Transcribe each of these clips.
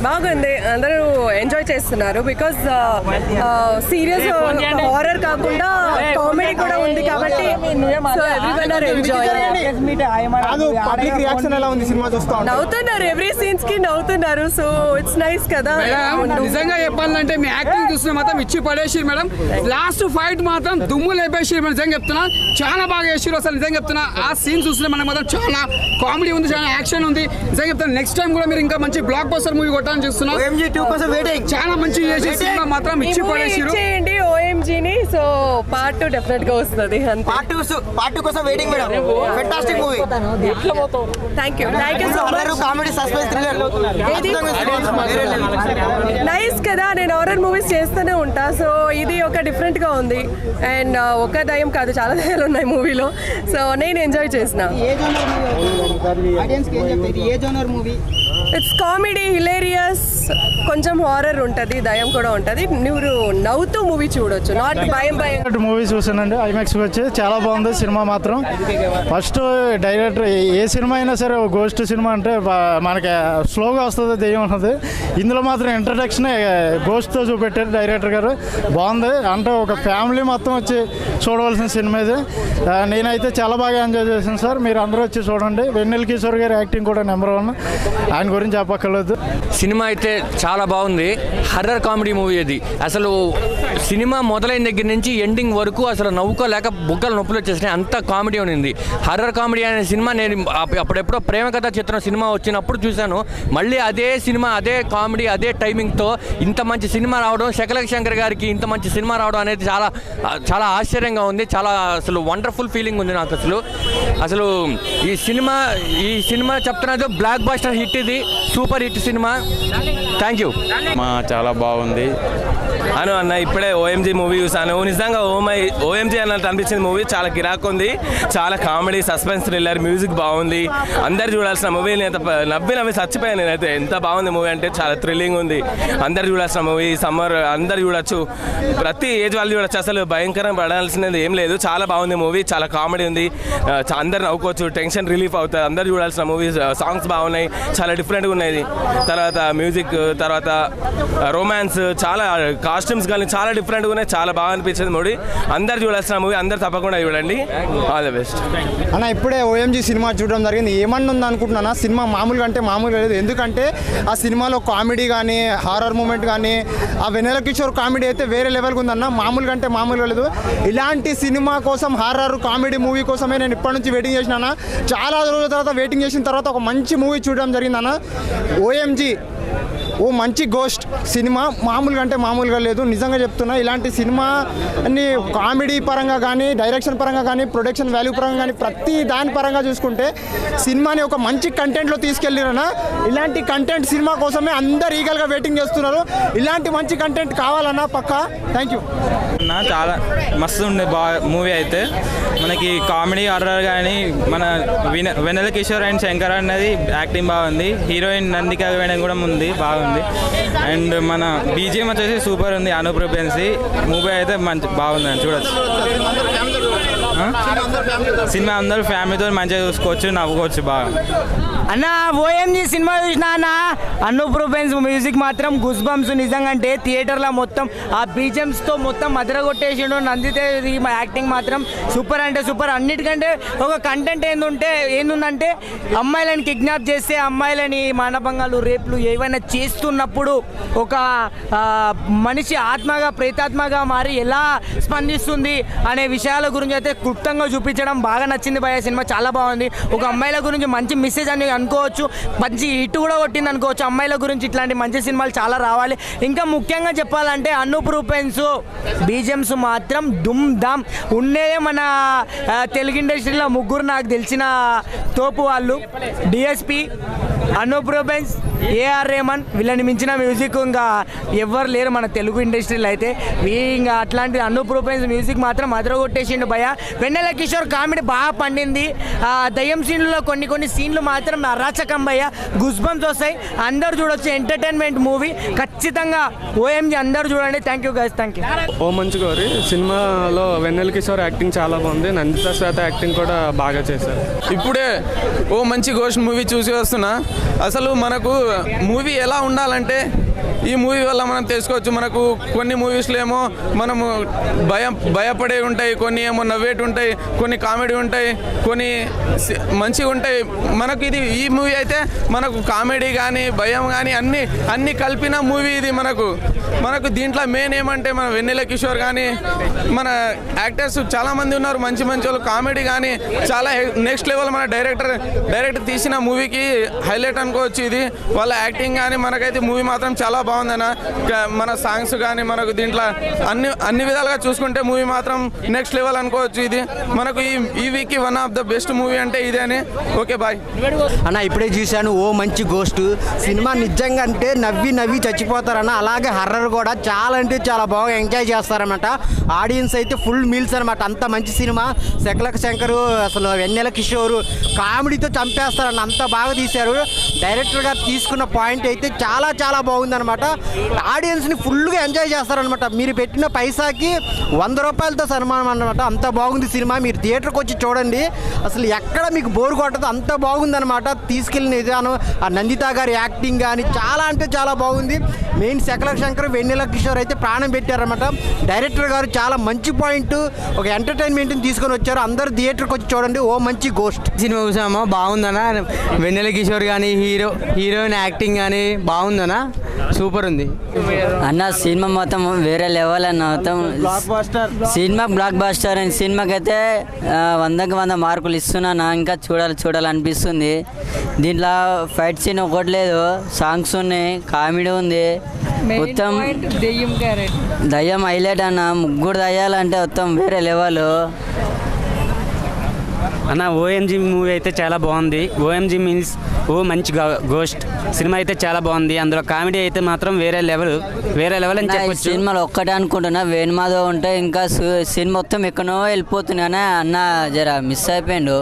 బాగుంది, అందరూ ఎంజాయ్ చేస్తున్నారు బికాస్ సీరియస్ హారర్ కాకుండా కామెడీ కూడా ఉంది కాబట్టి సో ఎవ్రీవన్ ఆర్ ఎంజాయ్. నవ్వుతున్నారు, ఎవ్రీ సీన్స్ కి నవ్వుతున్నారు, సో ఇట్స్ నైస్ కదా. నిజంగా చెప్పాలంటే మీ యాక్టింగ్ చూసిన మాత్రం ఇచ్చి పడేసి మేడం. లాస్ట్ ఫైట్ మాత్రం దుమ్ము లేపేసి నిజంగా చెప్తున్నా, చాలా బాగా చేసారు అసలు. నిజంగా చెప్తున్నా, ఆ సీన్ చూసిన మనకు మాత్రం చాలా కామెడీ ఉంది, చాలా యాక్షన్ ఉంది. నిజంగా చెప్తాను, నెక్స్ట్ టైం కూడా మీరు ఇంకా మంచి బ్లాక్ బస్టర్ మూవీ కొట్టాలని చూస్తున్నా. చాలా మంచి చేసి సినిమా మాత్రం ఇచ్చి పడేసారు. చేయండి OMG ని, సో పార్ట్ 2 డెఫినెట్ గా వస్తుంది. పార్ట్ 2 కోసం waiting madam. Fantastic movie. Thank you so much. Comedy suspense thriller nice కదా. నేను హారర్ మూవీస్ చేస్తూనే ఉంటా, సో ఇది ఒక డిఫరెంట్ గా ఉంది. అండ్ ఒక దయ్యం కాదు, చాలా దయ్యాలు ఉన్నాయి మూవీలో, సో నేను ఎంజాయ్ చేసిన. ఇట్స్ కామెడీ, హిలేరియస్, కొంచెం హారర్ ఉంటుంది, దయ్యం కూడా ఉంటుంది. నువ్వు నవ్వుతూ మూవీ చూడొచ్చు, నాట్ భయం భయం. మూవీ చూసానండి ఐమాక్స్కి వచ్చి, చాలా బాగుంది సినిమా మాత్రం. ఫస్ట్ డైరెక్టర్ ఏ సినిమా అయినా సరే గోస్ట్ సినిమా అంటే మనకి స్లోగా వస్తుంది, దెయ్యం ఉంటుంది. ఇందులో మాత్రం ఇంట్రడక్షన్ గోస్ట్తో చూపెట్టారు డైరెక్టర్ గారు, బాగుంది. అంటే ఒక ఫ్యామిలీ మొత్తం వచ్చి చూడవలసిన సినిమా ఇది. నేనైతే చాలా బాగా ఎంజాయ్ చేశాను సార్, మీరు అందరూ వచ్చి చూడండి. వెన్నెల కిషోర్ గారి యాక్టింగ్ కూడా నెంబర్ 1, ఆయన గురించి చెప్పక్కర్లేదు. సినిమా అయితే చాలా బాగుంది, హర్రర్ కామెడీ మూవీ ఇది. అసలు సినిమా మొదలైన దగ్గర నుంచి ఎండింగ్ వరకు అసలు నవ్వుకోలేక బుగ్గలు నొప్పులు వచ్చేసినాయి, అంత కామెడీ ఉంది. హర్రర్ కామెడీ అనే సినిమా నేను అప్పుడెప్పుడో ప్రేమ కథ చిత్రం సినిమా వచ్చినప్పుడు చూశాను. మళ్ళీ అదే సినిమా, అదే కామెడీ, అదే టైమింగ్తో ఇంత మంచి సినిమా రావడం, శకలక శంకర్ గారికి ఇంత మంచి సినిమా రావడం అనేది చాలా చాలా ఆశ్చర్యంగా ఉంది. చాలా అసలు వండర్ఫుల్ ఫీలింగ్ ఉంది నాకు. అసలు ఈ సినిమా చెప్తున్నది బ్లాక్ బస్టర్ హిట్, ఇది super hit cinema. Thank you. చాలా బాగుంది అన్న ఇప్పుడే OMG మూవీ చూసాను. నిజంగా OMG అన్నట్టు అనిపించింది మూవీ. చాలా కిరాక్ ఉంది, చాలా కామెడీ, సస్పెన్స్ థ్రిల్లర్, మ్యూజిక్ బాగుంది. అందరు చూడాల్సిన మూవీ. నేను నవ్వి చచ్చిపోయాను నేనైతే. ఎంత బాగుంది మూవీ అంటే, చాలా థ్రిల్లింగ్ ఉంది. అందరు చూడాల్సిన మూవీ. సమ్మర్ అందరు చూడొచ్చు, ప్రతి ఏజ్ వాళ్ళు చూడొచ్చు. అసలు భయంకరం పడాల్సినది ఏం లేదు. చాలా బాగుంది మూవీ, చాలా కామెడీ ఉంది. అందరు నవ్వుకోవచ్చు, టెన్షన్ రిలీఫ్ అవుతుంది. అందరు చూడాల్సిన మూవీ. సాంగ్స్ బాగున్నాయి, చాలా డిఫరెంట్గా ఉన్నాయి. తర్వాత మ్యూజిక్, తర్వాత రొమాన్స్, చాలా కాస్ట్యూమ్స్ కానీ చాలా డిఫరెంట్గా ఉన్నాయి. చాలా బాగా అనిపించింది మూవీ. అందరు చూడాల్సిన మూవీ, అందరు తప్పకుండా చూడండి. ఆల్ ద బెస్ట్ అన్న. ఇప్పుడే OMG సినిమా చూడడం జరిగింది. ఏమన్నా ఉంది అనుకుంటున్నా, సినిమా మామూలుగా అంటే మామూలుగా లేదు. ఎందుకంటే ఆ సినిమాలో కామెడీ కానీ, హారర్ మూమెంట్ కానీ, ఆ వెన్నెల కిషోర్ కామెడీ అయితే వేరే లెవెల్గా ఉందన్న. మామూలుగా అంటే మామూలుగా లేదు. ఇలాంటి సినిమా కోసం, హారర్ కామెడీ మూవీ కోసమే నేను ఇప్పటి నుంచి వెయిటింగ్ చేసినా. చాలా రోజుల తర్వాత వెయిటింగ్ చేసిన తర్వాత ఒక మంచి మూవీ చూడడం జరిగిందన్న. OMG మంచి గోస్ట్ సినిమా, మామూలుగా అంటే మామూలుగా లేదు. నిజంగా చెప్తున్నా, ఇలాంటి సినిమా అన్ని కామెడీ పరంగా కానీ, డైరెక్షన్ పరంగా కానీ, ప్రొడక్షన్ వాల్యూ పరంగా కానీ, ప్రతి దాని పరంగా చూసుకుంటే సినిమాని ఒక మంచి కంటెంట్లో తీసుకెళ్ళిరన్నా. ఇలాంటి కంటెంట్ సినిమా కోసమే అందరు ఈగల్గా వెయిటింగ్ చేస్తున్నారు. ఇలాంటి మంచి కంటెంట్ కావాలన్నా పక్కా. Thank you. చాలా మస్తు ఉండే మూవీ అయితే. మనకి కామెడీ, హర్రర్ కానీ, మన వెన్నెల కిషోర్ అండ్ శంకర్ అన్నది యాక్టింగ్ బాగుంది. హీరోయిన్ నందిక వేయడం కూడా ఉంది, బాగుంది. అండ్ మన BGM వచ్చేసి సూపర్ ఉంది, అనూప్ రూపెన్సీ. మూవీ అయితే మంచి బాగుంది అని చూడొచ్చు. సినిమా అందరూ ఫ్యామిలీతో మంచిగా చూసుకోవచ్చు, నవ్వుకోవచ్చు బాగా. అన్న OMG సినిమా చూసినా అన్న, అనూప్ రూపెన్స్ మ్యూజిక్ మాత్రం గుస్ బంప్స్. నిజంగా అంటే థియేటర్లో మొత్తం ఆ BGMస్తో మొత్తం మదరగొట్టేసిండు. నందితే యాక్టింగ్ మాత్రం సూపర్ అంటే సూపర్. అన్నిటికంటే ఒక కంటెంట్ ఏంటంటే అమ్మాయిలను కిడ్నాప్ చేస్తే, అమ్మాయిలని మానభంగాలు, రేపులు ఏవైనా చేస్తున్నప్పుడు ఒక మనిషి ఆత్మగా, ప్రేతాత్మగా మారి ఎలా స్పందిస్తుంది అనే విషయాల గురించి అయితే క్లుప్తంగా చూపించడం బాగా నచ్చింది భయ. సినిమా చాలా బాగుంది. ఒక అమ్మాయిల గురించి మంచి మెసేజ్ అని అనుకోవచ్చు, మంచి హిట్ కూడా కొట్టింది అనుకోవచ్చు. అమ్మాయిల గురించి ఇట్లాంటి మంచి సినిమాలు చాలా రావాలి. ఇంకా ముఖ్యంగా చెప్పాలంటే అనూప్ రూపెన్స్ BGMs మాత్రం దుమ్ దామ్ ఉండేదే. మన తెలుగు ఇండస్ట్రీలో ముగ్గురు నాకు తెలిసిన తోపు వాళ్ళు, DSP, అనూప్ రూపెన్స్, AR రెహమాన్. వీళ్ళని మించిన మ్యూజిక్ ఇంకా ఎవ్వరు లేరు మన తెలుగు ఇండస్ట్రీలో అయితే. ఇంకా అట్లాంటి అనూప్ రూపెన్స్ మ్యూజిక్ మాత్రం అదరగొట్టేసిండు భయ. వెన్నెల కిషోర్ కామెడీ బాగా పండింది. దయ్యం సీన్లలో కొన్ని సీన్లు మాత్రం అరాచకం భయ, గుస్ బంప్స్ వస్తాయి. అందరు చూడొచ్చు, ఎంటర్టైన్మెంట్ మూవీ ఖచ్చితంగా. OMG అందరు చూడండి. Thank you guys, thank you. మంచి గౌరీ సినిమాలో వెన్నెల కిషోర్ యాక్టింగ్ చాలా బాగుంది. నందిత శ్వేత యాక్టింగ్ కూడా బాగా చేశారు. ఇప్పుడే మంచి గోస్ట్ మూవీ చూసి వస్తున్నా. అసలు మనకు మూవీ ఎలా ఉండాలంటే ఈ మూవీ వల్ల మనం తెలుసుకోవచ్చు. మనకు కొన్ని మూవీస్లో ఏమో మనము భయపడే ఉంటాయి, కొన్ని ఏమో నవ్వేటి ఉంటాయి, కొన్ని కామెడీ ఉంటాయి, కొన్ని మంచిగా ఉంటాయి. మనకు ఇది ఈ మూవీ అయితే మనకు కామెడీ కానీ భయం కానీ అన్నీ కలిపిన మూవీ ఇది. మనకు దీంట్లో మెయిన్ ఏమంటే మన వెన్నెల కిషోర్ కానీ మన యాక్టర్స్ చాలామంది ఉన్నారు, మంచి వాళ్ళు. కామెడీ కానీ చాలా నెక్స్ట్ లెవెల్. మన డైరెక్టర్ తీసిన మూవీకి హైలైట్ అనుకోవచ్చు ఇది. వాళ్ళ యాక్టింగ్ కానీ మనకైతే మూవీ మాత్రం చాలా బాగుందన్న. మన సాంగ్స్ కానీ మనకు దీంట్లో అన్ని విధాలుగా చూసుకుంటే మూవీ మాత్రం నెక్స్ట్ లెవెల్ అనుకోవచ్చు ఇది. మనకు ఈ వీక్కి one of the best movie అంటే ఇదే అని. ఓకే బాయ్ అన్న. ఇప్పుడే చూశాను ఓ మంచి గోస్ట్ సినిమా. నిజంగా అంటే నవ్వి చచ్చిపోతారన్న. అలాగే హర్రర్ కూడా చాలా అంటే చాలా బాగా ఎంజాయ్ చేస్తారన్నమాట. ఆడియన్స్ అయితే ఫుల్ మీల్స్ అనమాట. అంత మంచి సినిమా. శకలక శంకరు అసలు వెన్నెల కిషోర్ కామెడీతో చంపేస్తారన్న. అంత బాగా తీశారు. డైరెక్టర్ గారు తీసుకున్న పాయింట్ అయితే చాలా చాలా బాగుందనమాట. ఆడియన్స్ని ఫుల్గా ఎంజాయ్ చేస్తారనమాట. మీరు పెట్టిన పైసాకి 100 రూపాయలతో సన్మానం అనమాట. అంత బాగుంది సినిమా. మీరు థియేటర్కి వచ్చి చూడండి. అసలు ఎక్కడ మీకు బోర్ కొట్టదు, అంత బాగుందనమాట. తీసుకెళ్ళిన విధానం, ఆ నందిత గారి యాక్టింగ్ కానీ చాలా అంటే చాలా బాగుంది. మెయిన్ శకలక శంకర్ వెన్నెల కిషోర్ అయితే ప్రాణం పెట్టారనమాట. డైరెక్టర్ గారు చాలా మంచి పాయింట్, ఒక ఎంటర్టైన్మెంట్ని తీసుకొని వచ్చారు. అందరూ థియేటర్కి వచ్చి చూడండి. ఓ మంచి గోస్ట్ సినిమా చూసామా, బాగుందనా. వెన్నెల కిషోర్ కానీ హీరోయిన్ యాక్టింగ్ కానీ బాగుందనా, సూపర్ ఉంది అన్న. సినిమా మొత్తం వేరే లెవెల్ అన్న. మొత్తం సినిమా బ్లాక్ బాస్టర్ అండ్ సినిమాకైతే 100కి 100 మార్కులు ఇస్తున్నాను. ఇంకా చూడాలనిపిస్తుంది. దీంట్లో ఫైట్ సీన్ ఒకటి లేదు, సాంగ్స్ ఉన్నాయి, కామెడీ ఉంది. మొత్తం దయ్యం హైలైట్ అన్న. 3 దయ్యాలంటే మొత్తం వేరే లెవెల్ అన్న. ఓఎంజీ మూవీ అయితే చాలా బాగుంది. ఓఎంజీ మీన్స్ ఓ మంచి గోస్ట్ సినిమా అయితే చాలా బాగుంది. అందులో కామెడీ అయితే మాత్రం వేరే లెవెల్ అని చెప్పొచ్చు. సినిమాలో ఒక్కటే అనుకుంటున్నా, వేణుమాధవ్ ఉంటే ఇంకా సినిమా మొత్తం ఎక్కడో వెళ్ళిపోతున్నానే అన్న. జర మిస్ అయిపోయిండు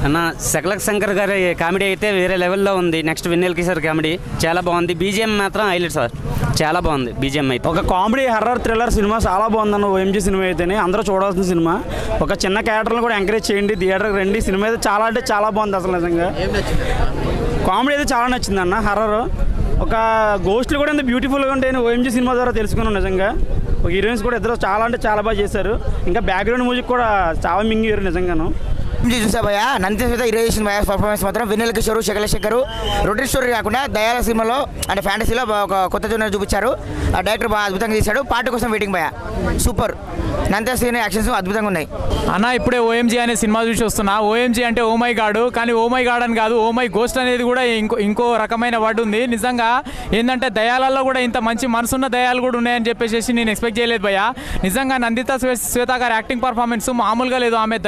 అన్న. శకలక శంకర్ గారి కామెడీ అయితే వేరే లెవెల్లో ఉంది. నెక్స్ట్ వెన్నెల కిషోర్ కామెడీ చాలా బాగుంది. బీజిఎం మాత్రం హైలైట్ సార్, చాలా బాగుంది బీజిఎం అయితే. ఒక కామెడీ హర్రర్ థ్రిల్లర్ సినిమా చాలా బాగుందన్న. ఓఎంజీ సినిమా అయితేనే అందరూ చూడాల్సిన సినిమా. ఒక చిన్న క్యారెక్టర్ని కూడా ఎంకరేజ్ చేయండి, థియేటర్కి రండి. సినిమా అయితే చాలా అంటే చాలా బాగుంది అసలు. నిజంగా కామెడీ అయితే చాలా నచ్చింది అన్న. హర్రర్ ఒక గోస్ట్లు కూడా ఎంత బ్యూటిఫుల్గా ఉంటాయని ఓఎంజీ సినిమా ద్వారా తెలుసుకున్నాం. నిజంగా ఒక హీరోయిన్స్ కూడా ఇద్దరు చాలా అంటే చాలా బాగా చేశారు. ఇంకా బ్యాక్గ్రౌండ్ మ్యూజిక్ కూడా చాలా మింగారు నిజంగాను. చూసా భయ నంది శ్వేత హీరో చేసిన భయ పర్ఫార్మెన్స్ మాత్రం వెన్నెల కిషోర్ శకలక శంకర్ రొటీన్ స్టోరీ కాకుండా దయాల సినిమాలో అంటే ఫ్యాంటసీలో ఒక కొత్త జోనర్ చూపించారు. ఆ డైరెక్టర్ బాగా అద్భుతంగా తీశాడు. పార్ట్ కోసం వెయిటింగ్ భయ. సూపర్. నంది శ్వేత యాక్షన్స్ అద్భుతంగా ఉన్నాయి అన్న. ఇప్పుడే ఓఎంజీ అనే సినిమా చూసి వస్తున్నా. ఓఎంజీ అంటే ఓ మై గాడ్, కానీ ఓ మై గాడ్ అని కాదు, ఓ మై గోస్ట్ అనేది కూడా ఇంకో రకమైన వర్డ్ ఉంది. నిజంగా ఏంటంటే దయాలలో కూడా ఇంత మంచి మనసున్న దయాలు కూడా ఉన్నాయని చెప్పేసి నేను ఎక్స్పెక్ట్ చేయలేదు భయ్య. నిజంగా నందిత శ్వేత గారి యాక్టింగ్ పర్ఫార్మెన్స్ మామూలుగా లేదు. ఆమె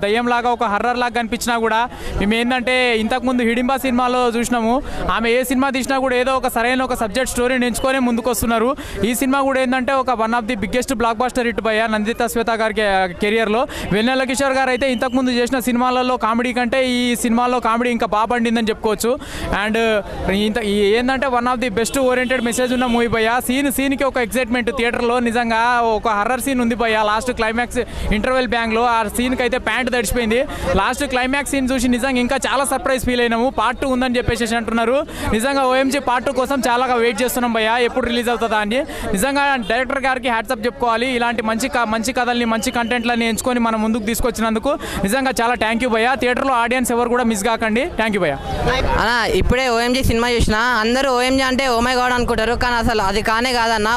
దయ్యంలాగా ఒక హర్రర్ లాగా కనిపించినా కూడా మేము ఏంటంటే ఇంతకుముందు హిడింబా సినిమాలో చూసినాము. ఆమె ఏ సినిమా తీసినా కూడా ఏదో ఒక సరైన ఒక సబ్జెక్ట్ స్టోరీని ఎంచుకొని ముందుకు వస్తున్నారు. ఈ సినిమా కూడా ఏంటంటే ఒక one of the biggest blockbuster hit భయ్య నందిత శ్వేత గారి కెరియర్లో. వెన్నెల కిషోర్ గారు అయితే ఇంతకుముందు చేసిన సినిమాలలో కామెడీ కంటే ఈ సినిమాలో కామెడీ ఇంకా బాగా పండిందని చెప్పుకోవచ్చు. అండ్ ఏంటంటే one of the best oriented message ఉన్న మూవీ భయ్య. సీన్కి ఒక ఎక్సైట్మెంట్ థియేటర్లో. నిజంగా ఒక హర్రర్ సీన్ ఉంది భయ్య. లాస్ట్ క్లైమాక్స్ ఇంటర్వెల్ బ్యాంగ్లో ఆ సీన్కి అయితే ప్యాంట్ తడిచిపోయింది. లాస్ట్ క్లైమాక్స్ సీన్ చూసి నిజంగా ఇంకా చాలా సర్ప్రైజ్ ఫీల్ అయినాము. పార్ట్ 2 ఉందని చెప్పేసి అంటున్నారు. నిజంగా ఓఎంజీ పార్ట్ 2 కోసం చాలా వెయిట్ చేస్తున్నాం భయ్య, ఎప్పుడు రిలీజ్ అవుతుందా అని. నిజంగా డైరెక్టర్ గారికి హ్యాట్సప్ చెప్పుకోవాలి. ఇలాంటి మంచి కథల్ని మంచి కంటెంట్లని ఎంచుకొని మనం ముందుకు తీసుకొచ్చినందుకు నిజంగా చాలా థ్యాంక్ యూ భయ్య. థియేటర్లో ఆడియన్స్ ఎవరు కూడా మిస్ కాకండి. థ్యాంక్ యూ భయ్య. అన్న ఇప్పుడే ఓఎంజీ సినిమా చూసిన. అందరూ ఓఎంజీ అంటే ఓ మై గాడ్ అనుకుంటారు, కానీ అసలు అది కానే కాదన్న.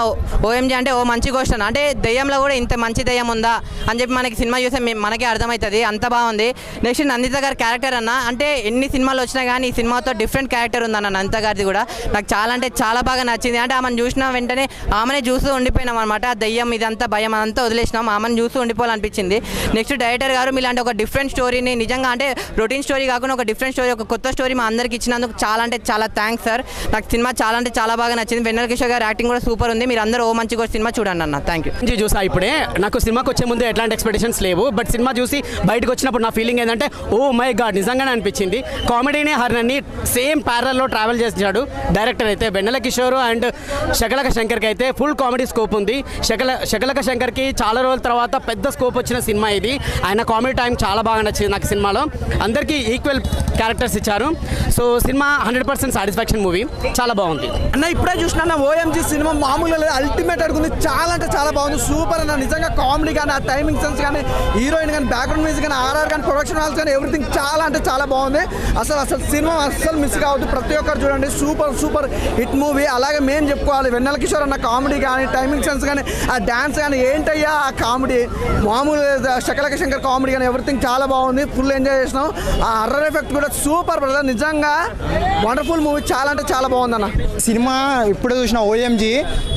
ఓఎంజీ అంటే ఓ మంచి గోస్ట్ అన్న. అంటే దెయ్యంలో కూడా ఇంత మంచి దెయ్యం ఉందా అని చెప్పి మనకి సినిమా చూస్తే మనకే అర్థమవుతుంది. అంత బాగుంది. నెక్స్ట్ నందిత గారి క్యారెక్టర్ అన్న, అంటే ఎన్ని సినిమాలు వచ్చినా కానీ ఈ సినిమాతో డిఫరెంట్ క్యారెక్టర్ ఉందన్న నందిత గారిది కూడా. నాకు చాలా అంటే చాలా బాగా నచ్చింది. అంటే ఆమెను చూసిన వెంటనే ఆమెనే చూస్తూ ఉండిపోయినాం అనమాట. దయ్యం ఇదంతా భయం అదంతా వదిలేసినాం, ఆమెను చూస్తూ ఉండిపోవాలనిపించింది. నెక్స్ట్ డైరెక్టర్ గారు మీలాంటి ఒక డిఫరెంట్ స్టోరీని నిజంగా అంటే రొటీన్ స్టోరీ కాకుండా ఒక డిఫరెంట్ స్టోరీ, ఒక కొత్త స్టోరీ మా అందరికి ఇచ్చినందుకు చాలా అంటే చాలా థ్యాంక్స్ సార్. నాకు సినిమా చాలా అంటే చాలా బాగా నచ్చింది. వెన్నెల కిషోర్ గారి యాక్టింగ్ కూడా సూపర్ ఉంది. మీరు అందరూ ఓ మంచి సినిమా చూడండి అన్న. Thank you. చూసా ఇప్పుడే. నాకు సినిమాకి వచ్చే ముందు ఎట్లాంటి ఎక్స్పెక్టేషన్స్ లేవు, బట్ సినిమా చూసి బయటకు వచ్చినప్పుడు నా ఫీలింగ్ ఏంటంటే ఓ మై గాడ్ నిజంగానే అనిపించింది. కామెడీని హర్రర్ని సేమ్ ప్యారల్లో ట్రావెల్ చేసాడు డైరెక్టర్ అయితే. వెన్నెల కిషోర్ అండ్ శకలక శంకర్కి అయితే ఫుల్ కామెడీ స్కోప్ ఉంది. శకలక శంకర్కి చాలా రోజుల తర్వాత పెద్ద స్కోప్ వచ్చిన సినిమా ఇది. ఆయన కామెడీ టైం చాలా బాగా నచ్చింది నాకు సినిమాలో. అందరికీ ఈక్వల్ క్యారెక్టర్స్ ఇచ్చారు. సో సినిమా 100% సాటిస్ఫాక్షన్ మూవీ, చాలా బాగుంది అన్న. ఇప్పుడే చూసినా ఓఎంజీ సినిమా మామూలుగా లేదు, అల్టిమేట్ అడుగుంది. చాలా అంటే చాలా బాగుంది, సూపర్ అన్న. నిజంగా కామెడీ కానీ, ఆ టైమింగ్ సెన్స్ కానీ, హీరోయిన్ కానీ, బ్యాక్గ్రౌండ్ మ్యూజిక్ కానీ, ఆర్ఆర్ కానీ, ప్రొడక్షన్ వాల్స్ కానీ, ఎవ్రీథింగ్ చాలా అంటే చాలా బాగుంది. అసలు సినిమా అస్సలు మిస్ కావద్దు, ప్రతి ఒక్కరు చూడండి. Super hit movie. అలాగే మేము చెప్పుకోవాలి, వెన్నెల కిషోర్ అన్న కామెడీ కానీ, టైమింగ్ సెన్స్ కానీ, ఆ డ్యాన్స్ కానీ, ఏంటయ్యా ఆ కామెడీ, మామూలు శకలక శంకర్ కామెడీ కానీ, ఎవ్రీథింగ్ చాలా బాగుంది. ఫుల్ ఎంజాయ్ చేసినాం. ఆ హర్రర్ ఎఫెక్ట్ కూడా సూపర్ బ్రదర్, నిజంగా వండర్ఫుల్ మూవీ, చాలా అంటే చాలా బాగుందన్న. సినిమా ఇప్పుడే చూసిన ఓఎంజీ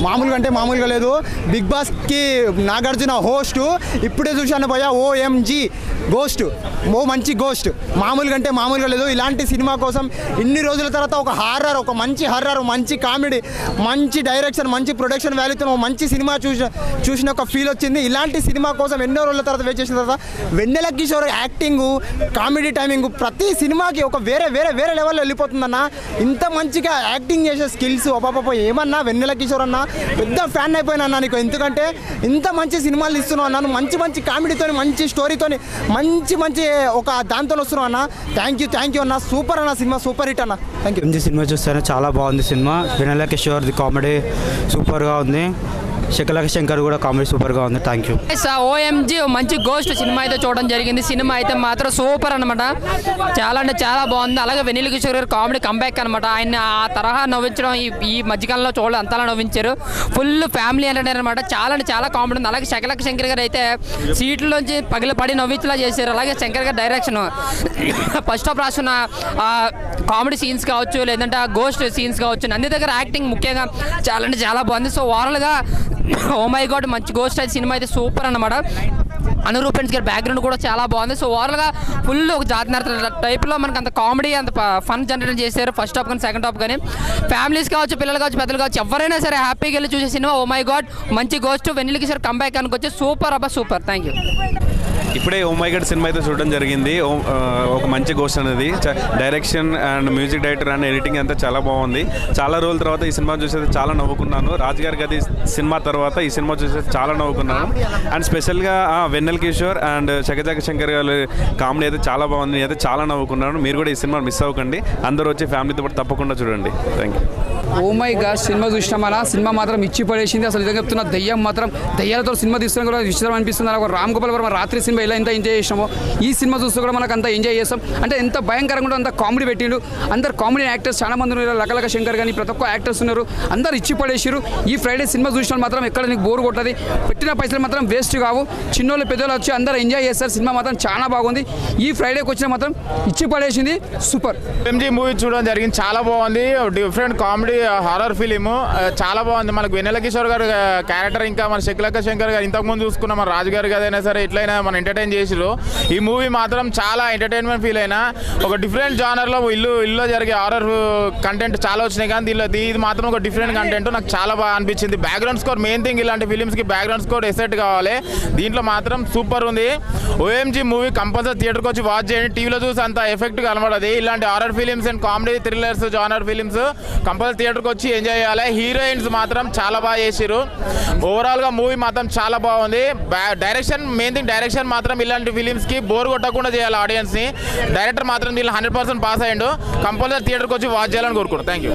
మామూలుగా అంటే మామూలుగా లేదు. బిగ్ బాస్కి నాగార్జున హోస్ట్, ఇప్పుడే చూశాను భయ్యా ఓఎంజీ గోస్ట్, ఓ మంచి గోస్ట్, మామూలుగా అంటే మామూలుగా లేదు. ఇలాంటి సినిమా కోసం ఇన్ని రోజుల తర్వాత ఒక హారర్, ఒక మంచి హారర్, మంచి కామెడీ, మంచి డైరెక్షన్, మంచి ప్రొడక్షన్ వాల్యూతో మంచి సినిమా చూసిన ఒక ఫీల్ వచ్చింది. ఇలాంటి సినిమా కోసం ఎన్నో రోజుల తర్వాత వెయిట్ చేసిన తర్వాత వెన్నెల కిషోర్ యాక్టింగ్, కామెడీ టైమింగ్ ప్రతి సినిమాకి ఒక వేరే లెవెల్లో వెళ్ళిపోతుందన్న. ఇంత మంచిగా యాక్టింగ్ చేసే స్కిల్స్ అపాప ఏమన్నా వెన్నెల కిషోర్ అన్న పెద్ద ఫ్యాన్ అయిపోయినా అన్న నీకు. ఎందుకంటే ఇంత మంచి సినిమాలు ఇస్తున్నావు అన్నాను, మంచి కామెడీతో, మంచి స్టోరీతో, మంచి ఒక దాంతో వస్తున్నావు అన్న. థ్యాంక్ యూ అన్న. సూపర్ అన్న, సినిమా సూపర్ హిట్ అన్న. Thank you. సినిమా చూస్తాను, చాలా బాగుంది సినిమా. వెన్నెల కిషోర్ది కామెడీ సూపర్గా ఉంది. శకలక శంకర్ కూడా కామెడీ సూపర్గా ఉంది. Thank you. ఓఎంజీ మంచి గోస్ట్ సినిమా అయితే చూడడం జరిగింది. సినిమా అయితే మాత్రం సూపర్ అనమాట, చాలా అంటే చాలా బాగుంది. అలాగే వెన్నెల కిషోర్ గారు కామెడీ కంబ్యాక్ అనమాట. ఆయన ఆ తరహా నవ్వించడం ఈ మధ్యకాలంలో చూడలేదు, అంతలా నవ్వించారు. ఫుల్ ఫ్యామిలీ ఎంటర్టైనర్ అనమాట, చాలా అంటే చాలా కామెడీ ఉంది. అలాగే శకలక శంకర్ గారు అయితే సీట్లోంచి పడి నవ్వించేలా చేశారు. అలాగే శంకర్ గారి డైరెక్షన్, ఫస్ట్ ఆఫ్ రాసుకున్న కామెడీ సీన్స్ కావచ్చు, లేదంటే ఆ గోస్ట్ సీన్స్ కావచ్చు, నంది దగ్గర యాక్టింగ్ ముఖ్యంగా చాలా అంటే చాలా బాగుంది. సో ఓవరాల్గా ఓ మై గాడ్ మంచి గోస్ట్ అయితే సినిమా అయితే సూపర్ అన్నమాట. అనురూపెన్స్ గారి బ్యాక్గ్రౌండ్ కూడా చాలా బాగుంది. సో ఓవరాల్గా ఫుల్ ఒక జాతి టైప్లో మనకు అంత కామెడీ, అంత ఫన్ జనరేట్ చేశారు ఫస్ట్ హాఫ్ కానీ సెకండ్ హాఫ్ కానీ. ఫ్యామిలీస్ కావచ్చు, పిల్లలు కావచ్చు, పెద్దలు కావచ్చు, ఎవరైనా సరే హ్యాపీగా వెళ్ళి చూసే సినిమా ఓ మై గాడ్ మంచి గోస్ట్. వెన్నెల కిషోర్ కంబ్యాక్ అనుకోవచ్చు. సూపర్ అబ్బా సూపర్. Thank you. ఇప్పుడే ఓ మై గాడ్ సినిమా అయితే చూడడం జరిగింది. ఒక మంచి గోస్ట్ అనేది direction and music director and editing అంతా చాలా బాగుంది. చాలా రోజుల తర్వాత ఈ సినిమా చూసేది చాలా నవ్వుకున్నాను. రాజుగారి గది సినిమా తర్వాత ఈ సినిమా చూసేది చాలా నవ్వుకున్నాను. అండ్ స్పెషల్గా వెన్నెల కిషోర్ అండ్ శకలక శంకర్ గారి కామెడీ అయితే చాలా బాగుంది. నేనైతే చాలా నవ్వుకున్నాను. మీరు కూడా ఈ సినిమా మిస్ అవ్వకండి, అందరూ వచ్చి ఫ్యామిలీతో పాటు తప్పకుండా చూడండి. Thank you. Oh my god cinema చూసినా మన సినిమా మాత్రం ఇచ్చి పడేసింది. అసలు నిజంగా చెప్తున్నా, దయ్యం మాత్రం దయ్యాలతో సినిమా తీస్తున్నా కూడా విచిత్రం అనిపిస్తుంది. ఒక రామ్ గోపాల్ వర్మ రాత్రి సినిమా ఎలా ఎంత ఎంజాయ్ చేసినామో ఈ సినిమా చూస్తూ కూడా మనకు అంత ఎంజాయ్ చేస్తాం. అంటే ఎంత భయంకరంగా అంత కామెడీ పెట్టిండు. అందరు కామెడీ యాక్టర్స్ చాలా మంది ఉన్నారు. లకలక శంకర్ కానీ ప్రతి ఒక్క యాక్టర్స్ ఉన్నారు. అందరు ఇచ్చి పడేసారు. ఈ ఫ్రైడే సినిమా చూసిన మాత్రం ఎక్కడ నీకు బోర్ కొట్టదు. పెట్టిన పైసలు మాత్రం వేస్ట్ కావు. చిన్నోళ్ళు పెద్దోళ్ళు వచ్చి అందరూ ఎంజాయ్ చేస్తారు. సినిమా మాత్రం చాలా బాగుంది. ఈ ఫ్రైడేకి వచ్చిన మాత్రం ఇచ్చి పడేసింది. సూపర్. ఎంజీ మూవీ చూడడం జరిగింది, చాలా బాగుంది. డిఫరెంట్ కామెడీ హారర్ ఫిలిం చాలా బాగుంది. మనకు వెన్నెల కిషోర్ గారు క్యారెక్టర్, ఇంకా మన శకలక శంకర్ గారు ఇంతకుముందు చూసుకున్న మన రాజు గారు కదైనా సరే ఎట్లయినా మన ఎంటర్టైన్ చేసిరు. ఈ మూవీ మాత్రం చాలా ఎంటర్టైన్మెంట్ ఫీల్ అయినా. ఒక డిఫరెంట్ జానర్లో ఇల్లు జరిగే హారర్ కంటెంట్ చాలా వచ్చినాయి, కానీ ఇది మాత్రం ఒక డిఫరెంట్ కంటెంట్ నాకు చాలా బాగా అనిపించింది. Background score main thing. ఇలాంటి ఫిలిమ్స్కి బ్యాక్గ్రౌండ్ స్కోర్ ఎసెట్ కావాలి. దీంట్లో మాత్రం సూపర్ ఉంది. ఓఎంజీ మూవీ కంపల్సరీ థియేటర్కి వచ్చి వాచ్ చేయండి. టీవీలో చూసి అంత ఎఫెక్ట్ కనబడదు. ఇలాంటి horror films and comedy thrillers genre films compulsory థియేటర్కి వచ్చి ఎంజాయ్ చేయాలి. హీరోయిన్స్ మాత్రం చాలా బాగా చేసిరు. ఓవరాల్గా మూవీ మాత్రం చాలా బాగుంది. డైరెక్షన్ మెయిన్ థింగ్, డైరెక్షన్ మాత్రం ఇలాంటి ఫిలిమ్స్కి బోర్ కొట్టకుండా చేయాలి ఆడియన్స్ని. డైరెక్టర్ మాత్రం దీనిలో 100% పాస్ అయ్యిండు. కంపల్సరీ థియేటర్కి వచ్చి వాచ్ చేయాలని కోరుకుంటాను. Thank you.